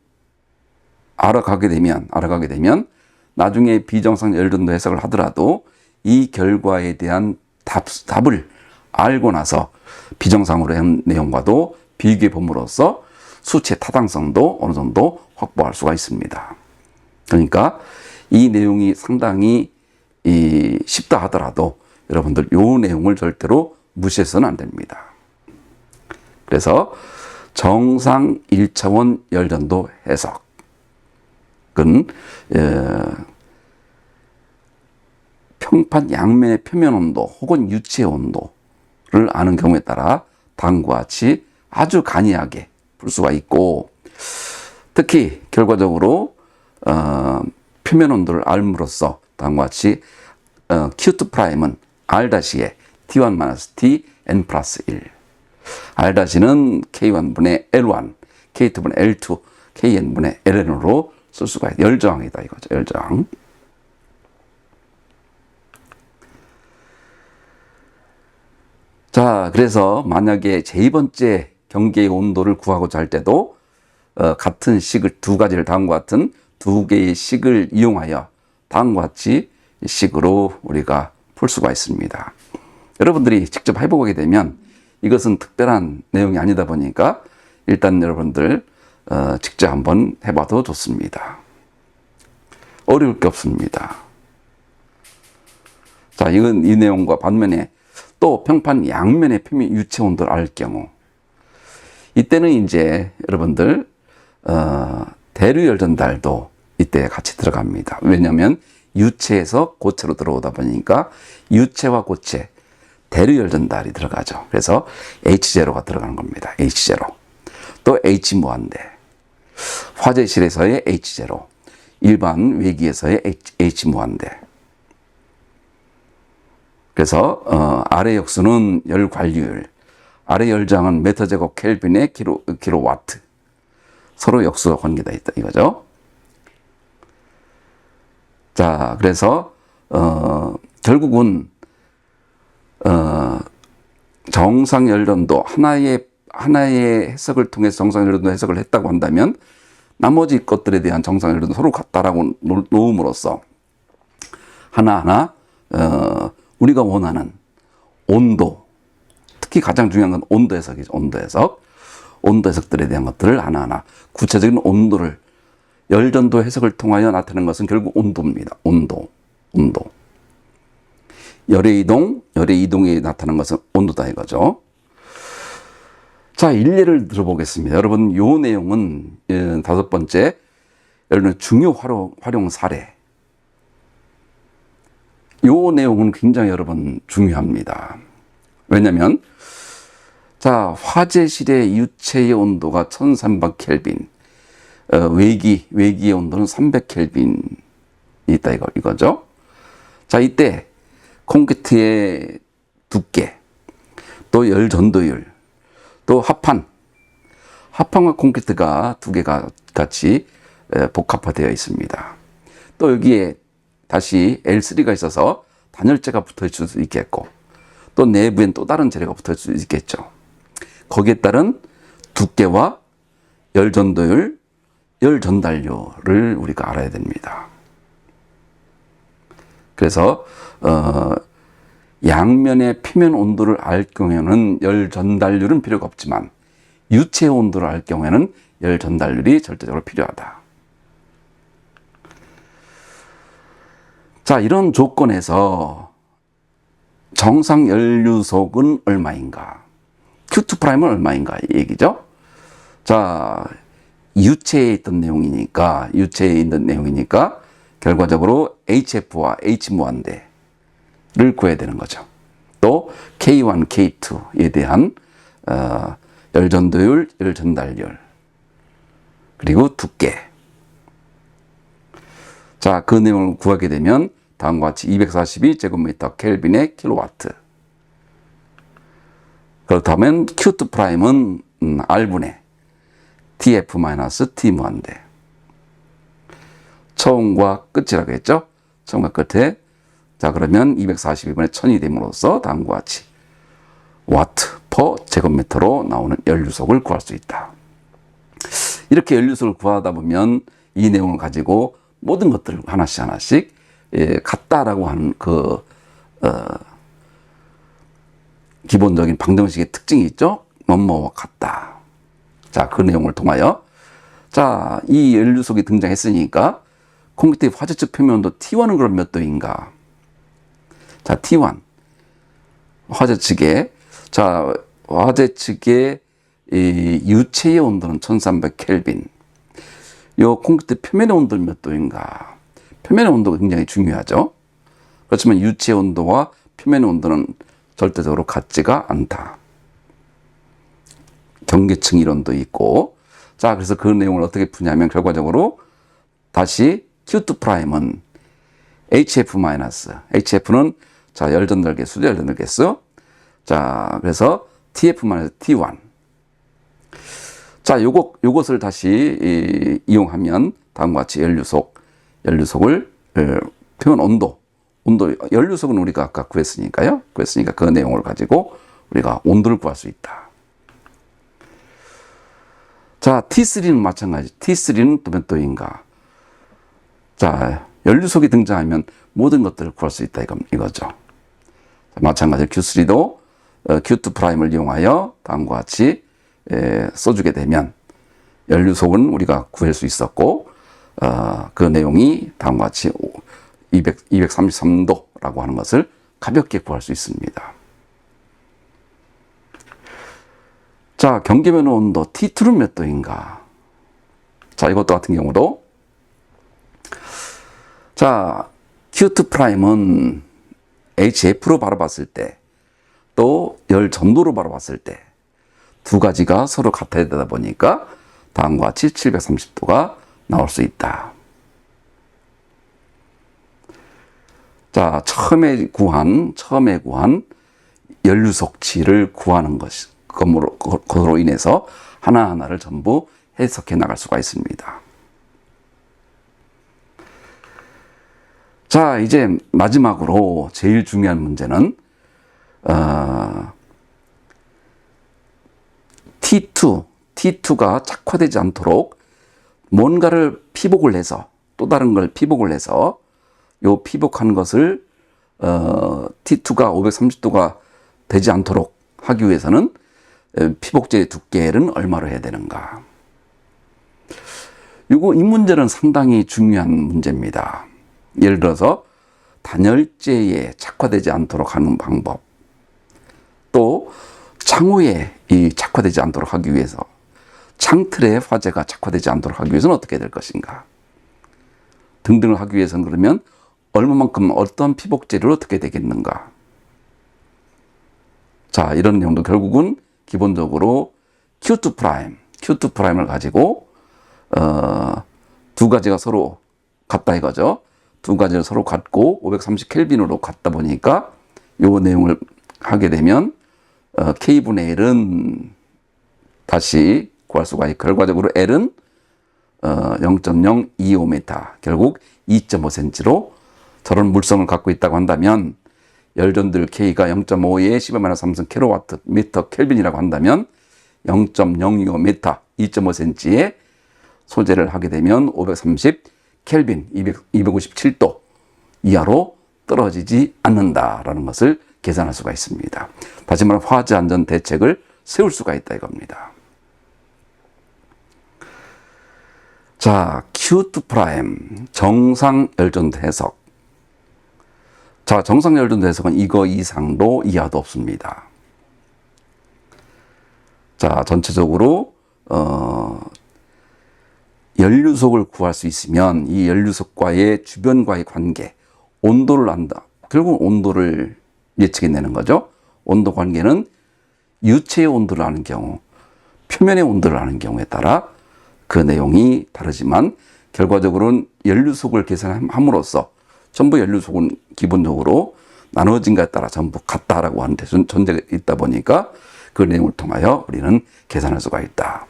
알아가게 되면 나중에 비정상 열전도 해석을 하더라도 이 결과에 대한 답을 알고 나서 비정상으로 한 내용과도 비교해 봄으로써 수치의 타당성도 어느 정도 확보할 수가 있습니다. 그러니까 이 내용이 상당히 쉽다 하더라도 여러분들 요 내용을 절대로 무시해서는 안 됩니다. 그래서 정상 1차원 열전도 해석은 평판 양면의 표면 온도 혹은 유체 온도를 아는 경우에 따라 다음과 같이 아주 간이하게 풀 수가 있고, 특히 결과적으로 표면 온도를 알므로써 다음과 같이 Q2 프라임은 R-의 T1-T N 플러스 1, R-는 K1분의 L1, K2분의 L2, KN분의 LN으로 쓸 수가 있다. 열저항이다 이거죠. 열저항. 자, 그래서 만약에 제2번째 경계의 온도를 구하고자 할 때도 같은 식을 두 가지를 다음과 같은 두 개의 식을 이용하여 다음과 같이 식으로 우리가 풀 수가 있습니다. 여러분들이 직접 해보게 되면 이것은 특별한 내용이 아니다 보니까 일단 여러분들 직접 한번 해봐도 좋습니다. 어려울 게 없습니다. 자, 이건 이 내용과 반면에 또 평판 양면의 표면 유체 온도를 알 경우, 이때는 이제 여러분들 대류열 전달도 이때 같이 들어갑니다. 왜냐하면 유체에서 고체로 들어오다 보니까 유체와 고체, 대류열 전달이 들어가죠. 그래서 H0가 들어가는 겁니다. H0. 또 H 무한대. 화재실에서의 H0. 일반 외기에서의 H 무한대. 그래서 아래 역수는 열 관리율, 아래 열장은 메터 제곱 켈빈의 킬로와트. 서로 역수가 관계되어 있다 이거죠. 자, 그래서 결국은 정상 열전도 하나의 해석을 통해서 정상 열전도 해석을 했다고 한다면 나머지 것들에 대한 정상 열전도 서로 같다라고 놓음으로써 하나하나 우리가 원하는 온도, 특히 가장 중요한 건 온도 해석이죠. 온도 해석. 온도 해석들에 대한 것들을 하나하나 구체적인 온도를 열전도 해석을 통하여 나타내는 것은 결국 온도입니다. 온도. 열의 이동이 나타나는 것은 온도다 이거죠. 자, 일례를 들어보겠습니다. 여러분, 요 내용은 다섯 번째, 여러분 중요 활용 사례. 요 내용은 굉장히 여러분 중요합니다. 왜냐면, 자, 화재실의 유체의 온도가 1300켈빈, 외기의 온도는 300켈빈이 있다 이거죠. 자, 이때 콘크리트의 두께, 또 열 전도율, 또 합판과 콘크리트가 두 개가 같이 복합화되어 있습니다. 또 여기에 다시 L3가 있어서 단열재가 붙어 있을 수 있겠고, 또 내부엔 또 다른 재료가 붙어 있을 수 있겠죠. 거기에 따른 두께와 열 전도율, 열 전달률을 우리가 알아야 됩니다. 그래서 양면의 표면 온도를 알 경우에는 열 전달률은 필요가 없지만 유체 온도를 알 경우에는 열 전달률이 절대적으로 필요하다. 자, 이런 조건에서 정상 연료속은 얼마인가? Q2 프라임은 얼마인가? 이 얘기죠. 자, 유체에 있는 내용이니까 결과적으로 HF와 H 무한대를 구해야 되는 거죠. 또 K1, K2에 대한 열 전도율, 열 전달률, 그리고 두께. 자, 그 내용을 구하게 되면 다음과 같이 242제곱미터 켈빈의 킬로와트. 그렇다면 Q2 프라임은 R분의 TF-T 무한대. 처음과 끝이라고 했죠? 처음과 끝에. 자, 그러면 242분의 1000이 됨으로써 다음과 같이 와트 퍼 제곱미터로 나오는 연료속을 구할 수 있다. 이렇게 연료속을 구하다 보면 이 내용을 가지고 모든 것들을 하나씩 같다라고 하는 기본적인 방정식의 특징이 있죠? 뭐뭐와 같다. 자, 그 내용을 통하여 자, 이 연료속이 등장했으니까 콘크리트의 화재적 표면온도 T1은 그럼 몇 도인가? 자, T1. 화재 측에, 자, 화재 측의 이 유체의 온도는 1300 켈빈. 요 콘크리트 표면의 온도는 몇 도인가? 표면의 온도가 굉장히 중요하죠. 그렇지만 유체의 온도와 표면의 온도는 절대적으로 같지가 않다. 경계층 이론도 있고. 자, 그래서 그 내용을 어떻게 푸냐면 결과적으로 다시 Q2 프라임은 HF 마이너스. HF는 자, 열 전달 개수, 열 전달 개수. 자, 그래서 TF 마이너스 T1. 자, 요것을 다시 이용하면 다음과 같이 연료속을 표면 온도, 연료속은 우리가 아까 구했으니까 그 내용을 가지고 우리가 온도를 구할 수 있다. 자, T3는 마찬가지. T3는 또 몇 도인가? 자, 연료속이 등장하면 모든 것들을 구할 수 있다 이거죠. 마찬가지로 Q3도 Q2 프라임을 이용하여 다음과 같이 써주게 되면 연료속은 우리가 구할 수 있었고, 그 내용이 다음과 같이 233도라고 하는 것을 가볍게 구할 수 있습니다. 자, 경계면 온도 T2는 몇 도인가? 자, 이것도 같은 경우도 자, Q2 프라임은 HF로 바라봤을 때 또 열 전도로 바라봤을 때 두 가지가 서로 같아야 되다 보니까 다음과 같이 730도가 나올 수 있다. 자, 처음에 구한 연료속치를 구하는 것으로 인해서 하나하나를 전부 해석해 나갈 수가 있습니다. 자, 이제 마지막으로 제일 중요한 문제는 T2가 착화되지 않도록 뭔가를 피복을 해서 또 다른 걸 피복을 해서 요 피복한 것을 T2가 530도가 되지 않도록 하기 위해서는 피복제의 두께는 얼마로 해야 되는가? 이 문제는 상당히 중요한 문제입니다. 예를 들어서 단열재에 착화되지 않도록 하는 방법, 또 창호에 착화되지 않도록 하기 위해서, 창틀에 화재가 착화되지 않도록 하기 위해서는 어떻게 될 것인가 등등을 하기 위해서는 그러면 얼마만큼 어떤 피복재를 어떻게 되겠는가. 자, 이런 내용도 결국은 기본적으로 Q2 프라임을 가지고 두 가지가 서로 같다 이거죠. 두 가지를 서로 같고 530 켈빈으로 같다 보니까 요 내용을 하게 되면 K분의 L은 다시 구할 수가 있고, 결과적으로 L은 0.025m, 결국 2.5cm로 저런 물성을 갖고 있다고 한다면 열전들 K가 0.5에 10-3 킬로와트 미터 켈빈이라고 한다면 0.025m, 2.5cm의 소재를 하게 되면 530 켈빈, 257도 이하로 떨어지지 않는다라는 것을 계산할 수가 있습니다. 다시 말하면 화재 안전 대책을 세울 수가 있다 이겁니다. 자, Q2 프라임 정상 열전도 해석. 자, 정상 열전도 해석은 이거 이상도 이하도 없습니다. 자, 전체적으로 연료속을 구할 수 있으면 이 연료속과의 주변과의 관계, 온도를 안다. 결국 온도를 예측해내는 거죠. 온도 관계는 유체의 온도를 아는 경우, 표면의 온도를 아는 경우에 따라 그 내용이 다르지만 결과적으로는 연료속을 계산함으로써 전부 연료속은 기본적으로 나눠진 것에 따라 전부 같다라고 하는 전제가 있다 보니까 그 내용을 통하여 우리는 계산할 수가 있다.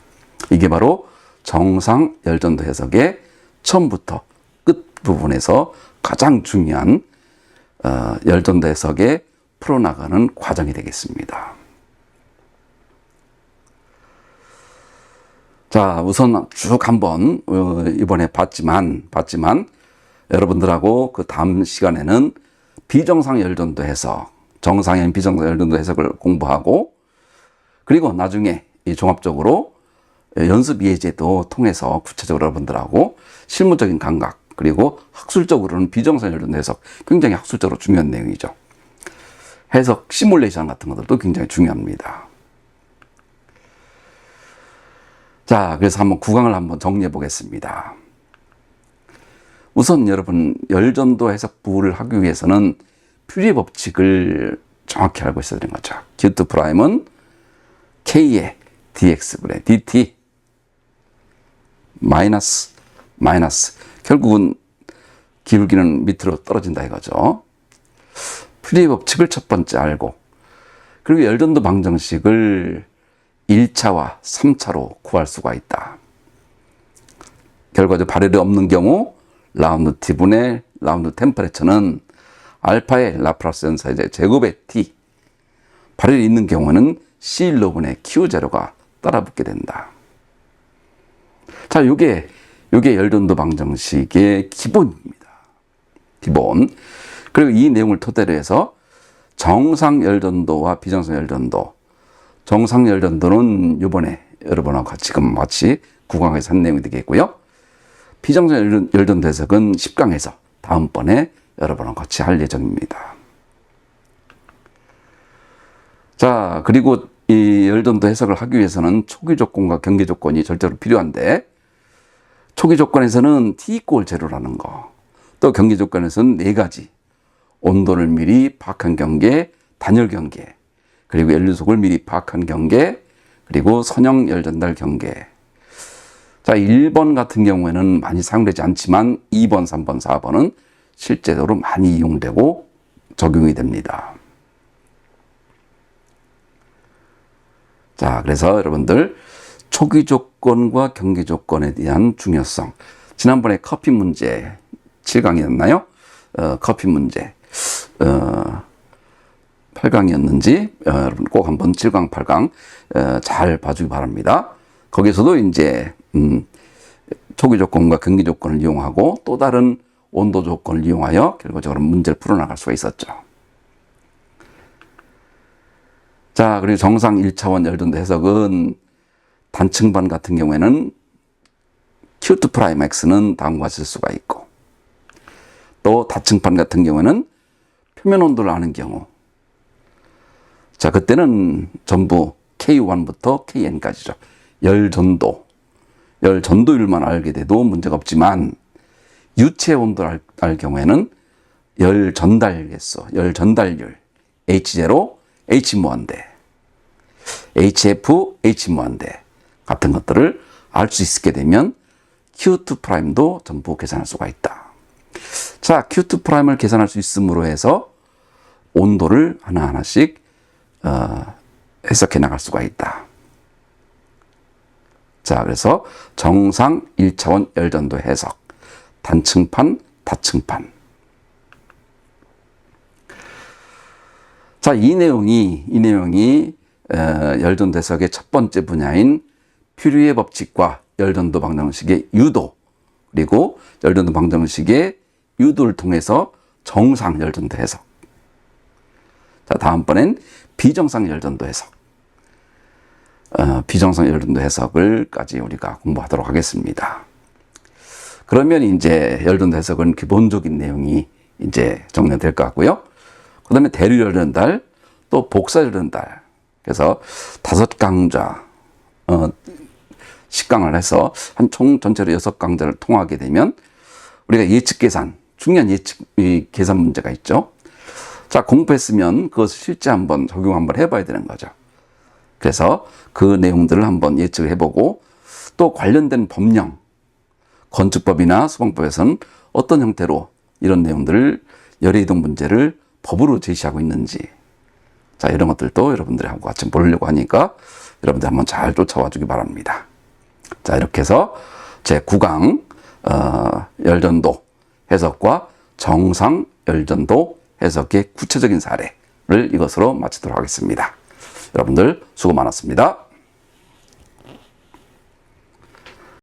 이게 바로 정상 열전도 해석의 처음부터 끝 부분에서 가장 중요한 열전도 해석에 풀어나가는 과정이 되겠습니다. 자, 우선 쭉 한번 이번에 봤지만 여러분들하고 그 다음 시간에는 비정상 열전도 해석, 정상인 비정상 열전도 해석을 공부하고, 그리고 나중에 종합적으로 연습 예제도 통해서 구체적으로 여러분들하고 실무적인 감각, 그리고 학술적으로는 비정상 열전도 해석, 굉장히 학술적으로 중요한 내용이죠. 해석 시뮬레이션 같은 것들도 굉장히 중요합니다. 자, 그래서 한번 구강을 한번 정리해 보겠습니다. 우선 여러분, 열전도 해석부를 하기 위해서는 퓨리의 법칙을 정확히 알고 있어야 되는 거죠. Q2 프라임은 K의 dx분의 dt 마이너스 결국은 기울기는 밑으로 떨어진다 이거죠. 퓨리의 법칙을 첫 번째 알고, 그리고 열전도 방정식을 1차와 3차로 구할 수가 있다. 결과적 발열이 없는 경우 라운드 t분의 라운드 템퍼레처는 알파의 라플라스 연산의 제곱의 t, 발열이 있는 경우는 C1로분의 Q0가 따라붙게 된다. 자, 요게 열전도 방정식의 기본입니다. 기본. 그리고 이 내용을 토대로 해서 정상 열전도와 비정상 열전도, 정상 열전도는 이번에 여러분하고 지금 같이 9강에서 한 내용이 되겠고요. 비정상 열전도 해석은 10강에서 다음번에 여러분하고 같이 할 예정입니다. 자, 그리고 이 열전도 해석을 하기 위해서는 초기 조건과 경계 조건이 절대로 필요한데, 초기 조건에서는 T= 제로라는 거, 또 경계 조건에서는 4가지, 온도를 미리 파악한 경계, 단열 경계, 그리고 연료속을 미리 파악한 경계, 그리고 선형 열 전달 경계. 자, 1번 같은 경우에는 많이 사용되지 않지만 2번, 3번, 4번은 실제로 많이 이용되고 적용이 됩니다. 자, 그래서 여러분들 초기 조건과 경계 조건에 대한 중요성. 지난번에 커피 문제 7강이었나요? 커피 문제 8강이었는지 여러분 꼭 한번 7강, 8강 잘 봐주기 바랍니다. 거기서도 이제 초기 조건과 경계 조건을 이용하고 또 다른 온도 조건을 이용하여 결과적으로 문제를 풀어나갈 수가 있었죠. 자, 그리고 정상 1차원 열전도 해석은 단층반 같은 경우에는 Q2'X는 다음과 같이 쓸 수가 있고, 또 다층반 같은 경우에는 표면 온도를 아는 경우, 자, 그때는 전부 K1부터 KN까지죠. 열전도율만 알게 돼도 문제가 없지만, 유체 온도를 알 경우에는 열 전달 개수, 열 전달률, H0, H 무한대, HF, H 무한대 같은 것들을 알 수 있게 되면 Q2'도 전부 계산할 수가 있다. 자, Q2'을 계산할 수 있음으로 해서 온도를 하나하나씩 해석해 나갈 수가 있다. 자, 그래서 정상 1차원 열전도 해석, 단층판, 다층판. 자, 이 내용이 열전도 해석의 첫 번째 분야인 퓨리의 법칙과 열전도 방정식의 유도, 그리고 열전도 방정식의 유도를 통해서 정상 열전도 해석. 자, 다음번엔 비정상 열전도 해석. 비정상 열전도 해석을까지 우리가 공부하도록 하겠습니다. 그러면 이제 열전도 해석은 기본적인 내용이 이제 정리될 것 같고요. 그 다음에 대류 열전달, 또 복사 열전달. 그래서 5강좌, 10강을 해서 한 총 전체로 6강좌를 통하게 되면 우리가 예측 계산, 중요한 예측 계산 문제가 있죠. 자, 공부했으면 그것을 실제 한번 적용 한번 해봐야 되는 거죠. 그래서 그 내용들을 한번 예측을 해보고, 또 관련된 법령, 건축법이나 소방법에서는 어떤 형태로 이런 내용들을 열애이동 문제를 법으로 제시하고 있는지, 자, 이런 것들도 여러분들이 하고 같이 보려고 하니까 여러분들 한번 잘 쫓아와 주기 바랍니다. 자, 이렇게 해서 제 9강 열전도 해석과 정상 열전도 해석의 구체적인 사례를 이것으로 마치도록 하겠습니다. 여러분들 수고 많았습니다.